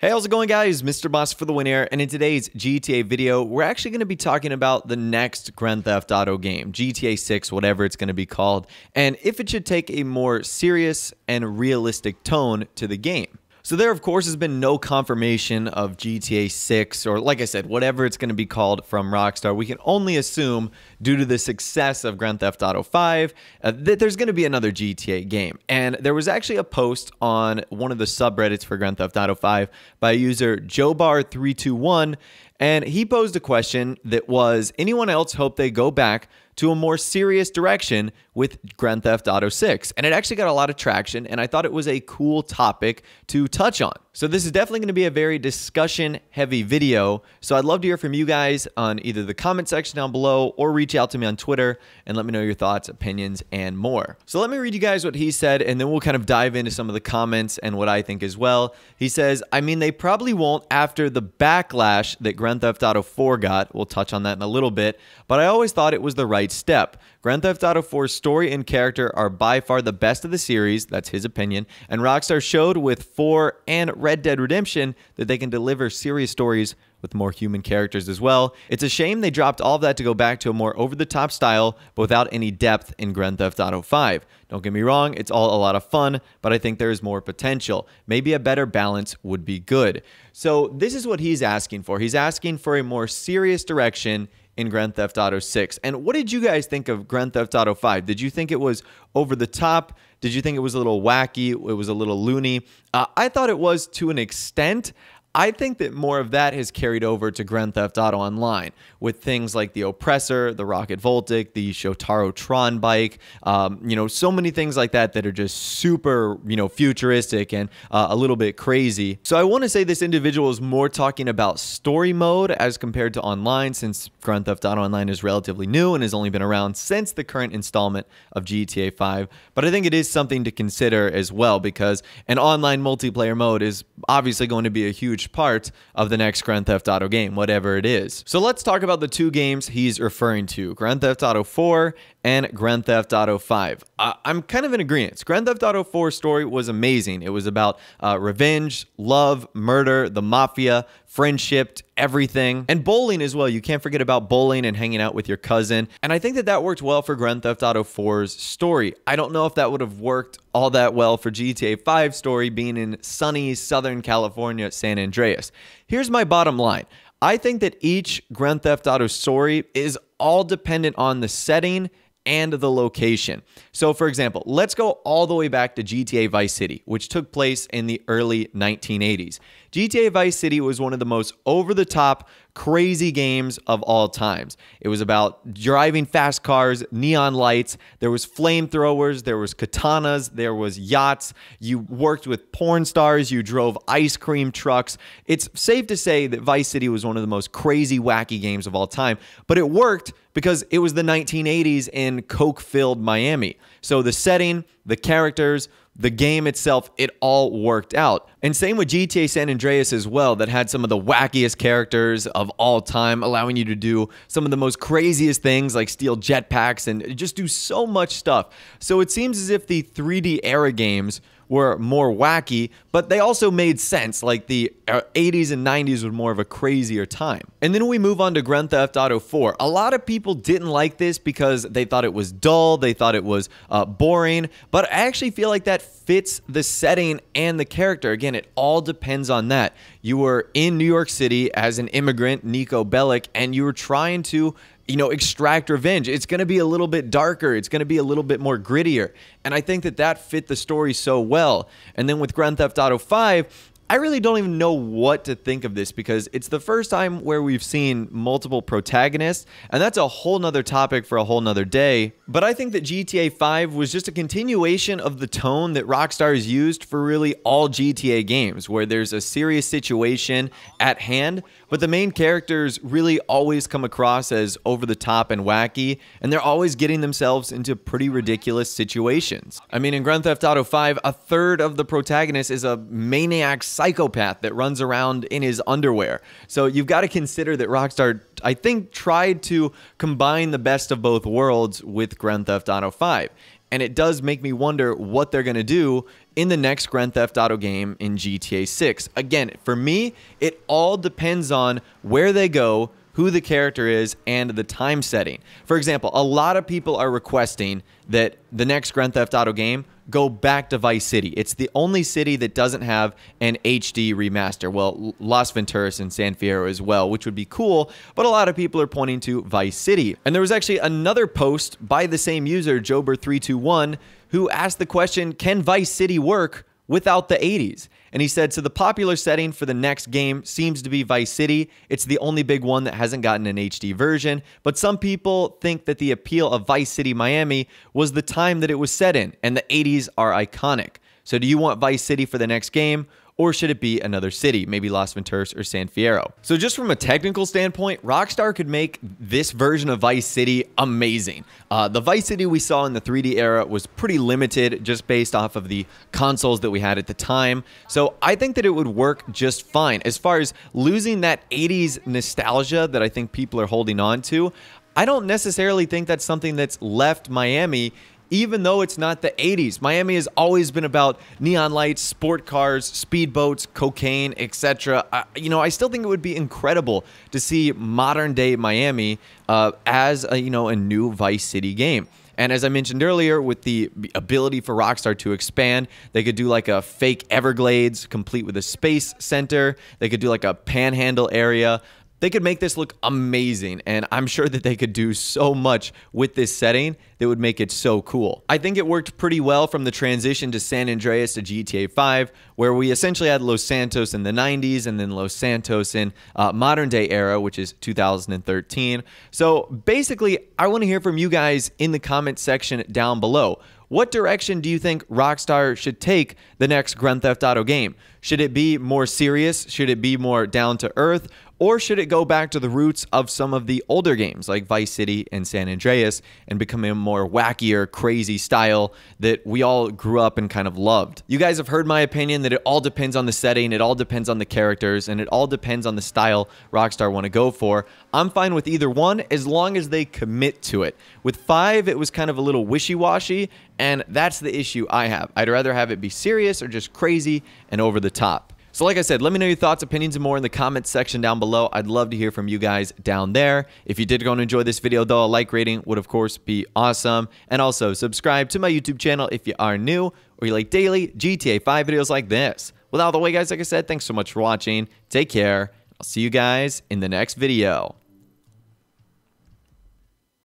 Hey, how's it going, guys? Mr. Boss for the win here, and in today's GTA video, we're actually going to be talking about the next Grand Theft Auto game, GTA 6, whatever it's going to be called, and if it should take a more serious and realistic tone to the game. So there, of course, has been no confirmation of GTA 6, or like I said, whatever it's going to be called from Rockstar. We can only assume, due to the success of Grand Theft Auto 5, that there's going to be another GTA game. And there was actually a post on one of the subreddits for Grand Theft Auto 5 by user JoeBar321, and he posed a question that was, anyone else hope they go back to a more serious direction with Grand Theft Auto 6? And it actually got a lot of traction, and I thought it was a cool topic to touch on. So this is definitely going to be a very discussion-heavy video, so I'd love to hear from you guys on either the comment section down below or reach out to me on Twitter and let me know your thoughts, opinions, and more. So let me read you guys what he said, and then we'll kind of dive into some of the comments and what I think as well. He says, I mean, they probably won't after the backlash that Grand Theft Auto 4 got. We'll touch on that in a little bit, but I always thought it was the right step. Grand Theft Auto 4's story and character are by far the best of the series, that's his opinion, and Rockstar showed with 4 and Red Dead Redemption that they can deliver serious stories with more human characters as well. It's a shame they dropped all of that to go back to a more over-the-top style, but without any depth in Grand Theft Auto 5. Don't get me wrong, it's all a lot of fun, but I think there is more potential. Maybe a better balance would be good. So this is what he's asking for. He's asking for a more serious direction in Grand Theft Auto 6. And what did you guys think of Grand Theft Auto 5? Did you think it was over the top? Did you think it was a little wacky? It was a little loony? I thought it was to an extent. I think that more of that has carried over to Grand Theft Auto Online with things like the Oppressor, the Rocket Voltic, the Shotaro Tron bike, so many things like that that are just super, futuristic and a little bit crazy. So I want to say this individual is more talking about story mode as compared to online, since Grand Theft Auto Online is relatively new and has only been around since the current installment of GTA 5. But I think it is something to consider as well, because an online multiplayer mode is obviously going to be a huge part of the next Grand Theft Auto game, whatever it is. So let's talk about the two games he's referring to, Grand Theft Auto 4 and Grand Theft Auto 5. I'm kind of in agreement. Grand Theft Auto 4's story was amazing. It was about revenge, love, murder, the mafia, friendship, everything, and bowling as well. You can't forget about bowling and hanging out with your cousin. And I think that that worked well for Grand Theft Auto 4's story. I don't know if that would have worked all that well for GTA 5's story being in sunny Southern California, San Andreas. Here's my bottom line. I think that each Grand Theft Auto story is all dependent on the setting and the location. So for example, let's go all the way back to GTA Vice City, which took place in the early 1980s. GTA Vice City was one of the most over-the-top, crazy games of all times. It was about driving fast cars, neon lights, there was flamethrowers, there was katanas, there was yachts, you worked with porn stars, you drove ice cream trucks. It's safe to say that Vice City was one of the most crazy, wacky games of all time, but it worked because it was the 1980s in coke-filled Miami. So the setting, the characters, the game itself, it all worked out. And same with GTA San Andreas as well, that had some of the wackiest characters of all time, allowing you to do some of the most craziest things like steal jetpacks and just do so much stuff. So it seems as if the 3D era games were more wacky, but they also made sense. Like the 80s and 90s were more of a crazier time. And then we move on to Grand Theft Auto 4. A lot of people didn't like this because they thought it was dull, they thought it was boring, but I actually feel like that fits the setting and the character. Again, it all depends on that. You were in New York City as an immigrant, Nico Bellic, and you were trying to extract revenge. It's going to be a little bit darker. It's going to be a little bit more grittier. And I think that that fit the story so well. And then with Grand Theft Auto 5, I really don't even know what to think of this, because it's the first time where we've seen multiple protagonists, and that's a whole nother topic for a whole nother day. But I think that GTA 5 was just a continuation of the tone that Rockstar has used for really all GTA games, where there's a serious situation at hand, but the main characters really always come across as over the top and wacky, and they're always getting themselves into pretty ridiculous situations. I mean, in Grand Theft Auto 5, a third of the protagonist is a maniac psychopath that runs around in his underwear. So you've got to consider that Rockstar, I think, tried to combine the best of both worlds with Grand Theft Auto 5. and it does make me wonder what they're going to do in the next Grand Theft Auto game in GTA 6. Again, for me, it all depends on where they go, who the character is, and the time setting. For example, a lot of people are requesting that the next Grand Theft Auto game go back to Vice City. It's the only city that doesn't have an HD remaster. Well, Las Venturas and San Fierro as well, which would be cool, but a lot of people are pointing to Vice City. And there was actually another post by the same user, Jober321, who asked the question, can Vice City work without the 80s? And he said, so the popular setting for the next game seems to be Vice City. It's the only big one that hasn't gotten an HD version, but some people think that the appeal of Vice City Miami was the time that it was set in, and the 80s are iconic. So do you want Vice City for the next game, or should it be another city, maybe Las Venturas or San Fierro? So just from a technical standpoint, Rockstar could make this version of Vice City amazing. The Vice City we saw in the 3D era was pretty limited just based off of the consoles that we had at the time. So I think that it would work just fine. As far as losing that 80s nostalgia that I think people are holding on to, I don't necessarily think that's something that's left Miami, even though it's not the 80s. Miami has always been about neon lights, sport cars, speedboats, cocaine, etc. I still think it would be incredible to see modern day Miami as a new Vice City game. And as I mentioned earlier, with the ability for Rockstar to expand, they could do like a fake Everglades complete with a space center. They could do like a panhandle area. They could make this look amazing, and I'm sure that they could do so much with this setting that would make it so cool. I think it worked pretty well from the transition to San Andreas to GTA 5, where we essentially had Los Santos in the 90s and then Los Santos in modern day era, which is 2013. So basically, I want to hear from you guys in the comment section down below. What direction do you think Rockstar should take the next Grand Theft Auto game? Should it be more serious? Should it be more down to earth? Or should it go back to the roots of some of the older games like Vice City and San Andreas and become a more wackier, crazy style that we all grew up and kind of loved? You guys have heard my opinion that it all depends on the setting, it all depends on the characters, and it all depends on the style Rockstar want to go for. I'm fine with either one as long as they commit to it. With 5, it was kind of a little wishy-washy, and that's the issue I have. I'd rather have it be serious or just crazy and over the top. So like I said, let me know your thoughts, opinions, and more in the comments section down below. I'd love to hear from you guys down there. If you did go and enjoy this video, though, a like rating would, of course, be awesome. And also, subscribe to my YouTube channel if you are new or you like daily GTA 5 videos like this. Well, out of the way, guys, like I said, thanks so much for watching. Take care. I'll see you guys in the next video.